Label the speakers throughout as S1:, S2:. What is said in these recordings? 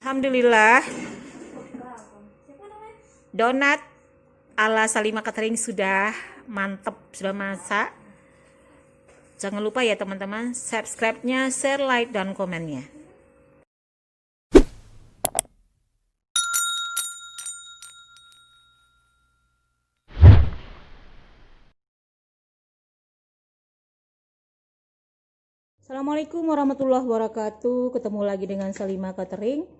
S1: Alhamdulillah, donat ala Salimah Catering sudah mantep, sudah masak. Jangan lupa ya teman-teman, subscribe-nya, share, like, dan komennya. Assalamualaikum warahmatullahi wabarakatuh. Ketemu lagi dengan Salimah Catering.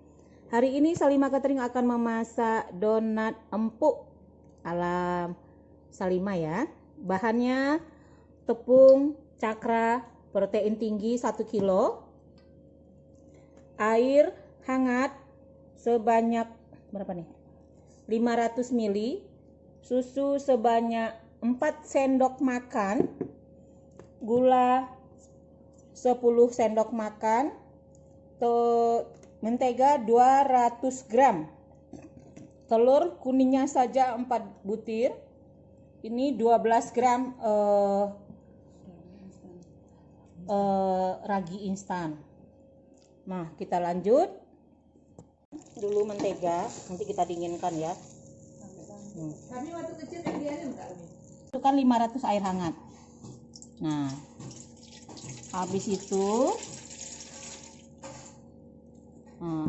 S1: Hari ini Salimah Catering akan memasak donat empuk ala Salimah ya. Bahannya tepung cakra protein tinggi 1 kilo, air hangat sebanyak berapa nih? 500 ml, susu sebanyak 4 sendok makan, gula 10 sendok makan, mentega 200 gram, telur kuningnya saja 4 butir, ini 12 gram ragi instan. Nah, kita lanjut dulu mentega, nanti kita dinginkan ya.
S2: Kami waktu kecil kan diarin Kak.
S1: Masukkan 500 air hangat. Nah, habis itu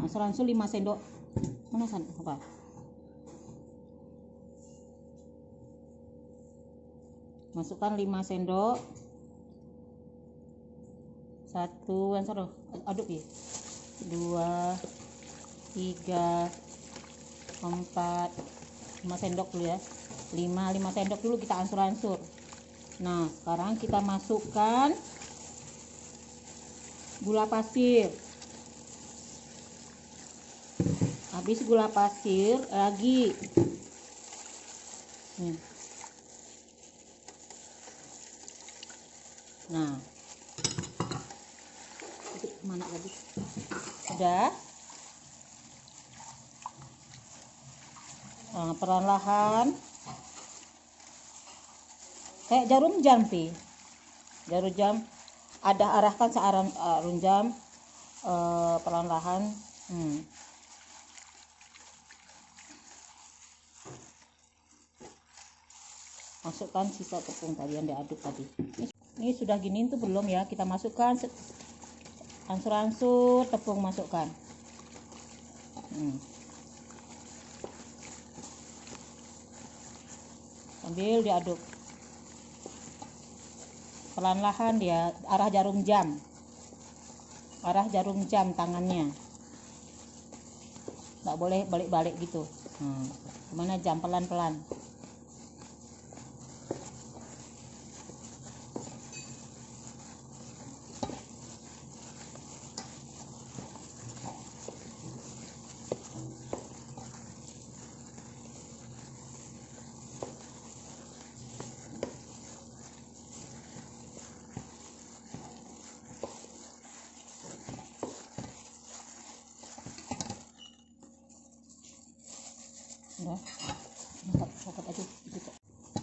S1: asuransi 5 sendok. Mana apa? Masukkan 5 sendok. 1 yang seru, aduk ya. 2 3 4 5 sendok dulu ya. 5 sendok dulu kita ansur-ansur. Nah, sekarang kita masukkan gula pasir. Habis gula pasir lagi. Nah, mana tadi? Sudah. Nah, perlahan kayak jarum jam pi. Jarum jam ada arahkan searah jam perlahan. Masukkan sisa tepung tadi yang diaduk tadi. Ini sudah gini tuh belum ya? Kita masukkan ansur-ansur tepung, masukkan. Sambil diaduk perlahan-lahan dia arah jarum jam tangannya, nggak boleh balik-balik gitu. Gimana jam pelan-pelan.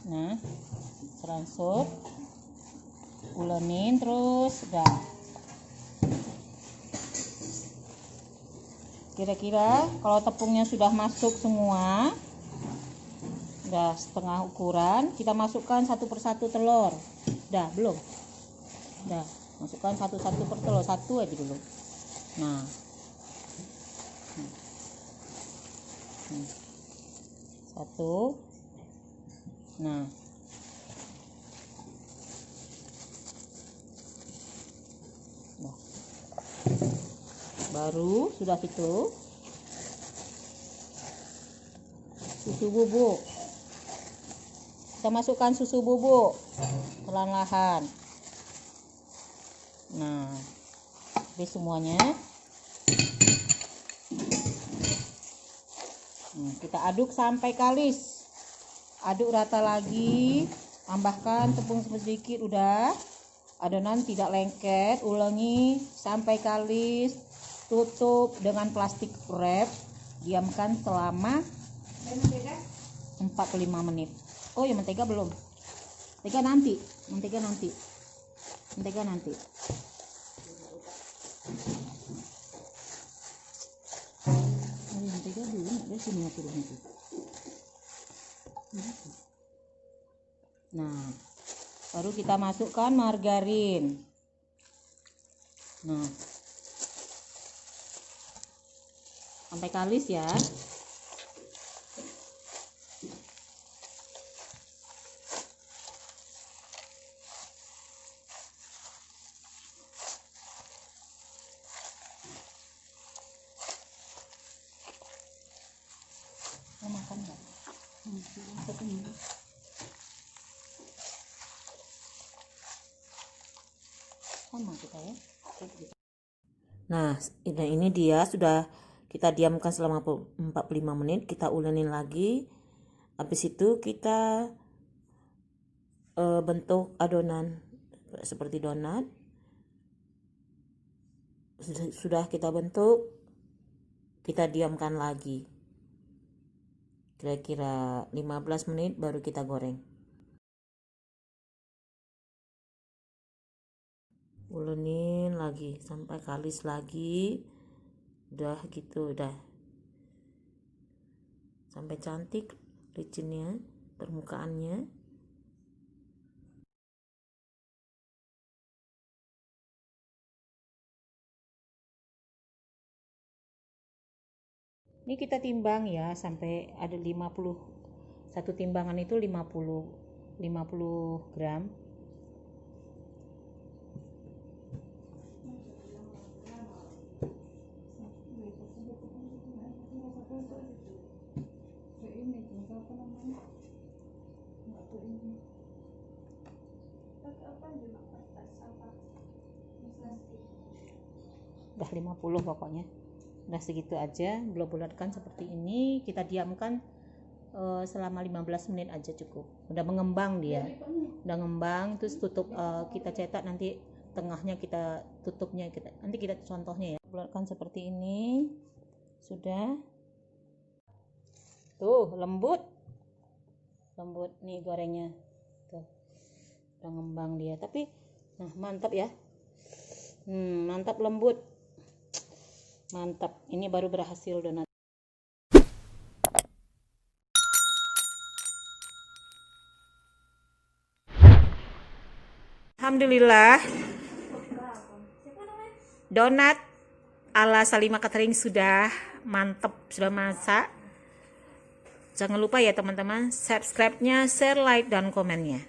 S1: Nah, transfer, ulenin terus, udah. Kira-kira kalau tepungnya sudah masuk semua, udah setengah ukuran, kita masukkan satu persatu telur. Udah belum? Udah, masukkan satu-satu per telur, satu aja dulu. Nah, satu. Nah, baru sudah itu susu bubuk. Kita masukkan susu bubuk perlahan-lahan. Nah, habis semuanya. Kita aduk sampai kalis. Aduk rata lagi, tambahkan tepung sedikit, udah. Adonan tidak lengket, ulangi sampai kalis, tutup dengan plastik wrap, diamkan selama 45 menit. Oh ya, mentega belum. Mentega nanti. sampai jadi dia sini aku itu. Nah, baru kita masukkan margarin. Nah, sampai kalis ya. Mau makan nggak? Sama kita ya. Nah, ini dia sudah kita diamkan selama 45 menit. Kita ulangin lagi. Habis itu kita bentuk adonan seperti donat. Sudah kita bentuk, kita diamkan lagi. Kira-kira 15 menit baru kita goreng. Ulenin lagi sampai kalis lagi. Udah gitu, udah. Sampai cantik licinnya, permukaannya. Ini kita timbang ya sampai ada 50. Satu timbangan itu 50 gram. Udah 50 pokoknya. Udah segitu aja, bulat-bulatkan seperti ini, kita diamkan selama 15 menit aja cukup. Udah mengembang dia. Udah ngembang, terus tutup, kita cetak nanti tengahnya kita tutupnya, nanti kita contohnya ya. Bulatkan seperti ini. Sudah. Tuh, lembut. Lembut nih gorengnya. Tuh. Udah ngembang dia, tapi nah mantap ya. Mantap, lembut. Mantap, ini baru berhasil donat. Alhamdulillah, donat ala Salimah Catering sudah mantap, sudah masak. Jangan lupa ya teman-teman, subscribe-nya, share, like, dan komennya.